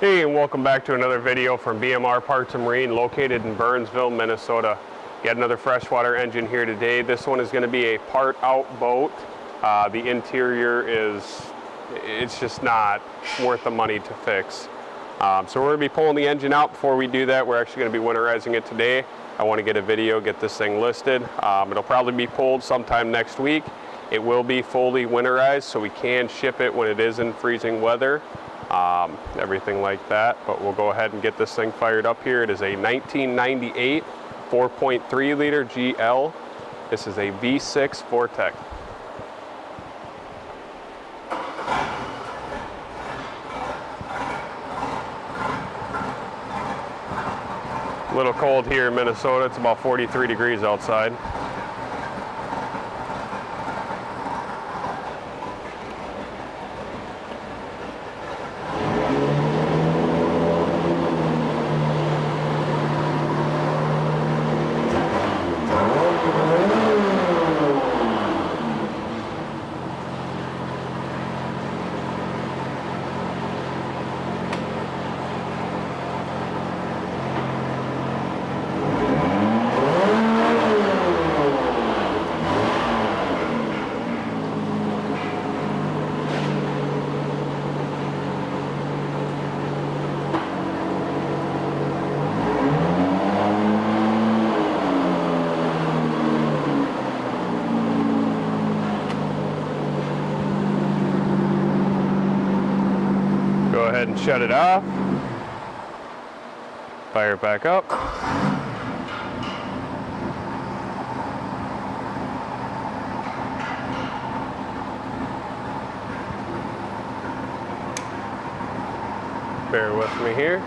Hey, and welcome back to another video from BMR Parts and Marine, located in Burnsville, Minnesota. Got another freshwater engine here today. This one is going to be a part-out boat. The interior it's just not worth the money to fix. So we're going to be pulling the engine out. Before we do that, we're actually going to be winterizing it today. I want to get a video, get this thing listed. It'll probably be pulled sometime next week. It will be fully winterized, so we can ship it when it is in freezing weather. Everything like that, but we'll go ahead and get this thing fired up here. It is a 1998 4.3 liter GL. This is a V6 Vortec. A little cold here in Minnesota. It's about 43 degrees outside. Go ahead and shut it off. Fire it back up. Bear with me here.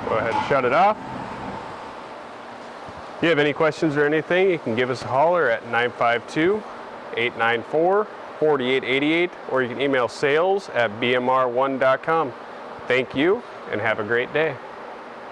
Go ahead and shut it off. If you have any questions or anything, you can give us a holler at 952-894-4888, or you can email sales@bmr1.com. Thank you, and have a great day.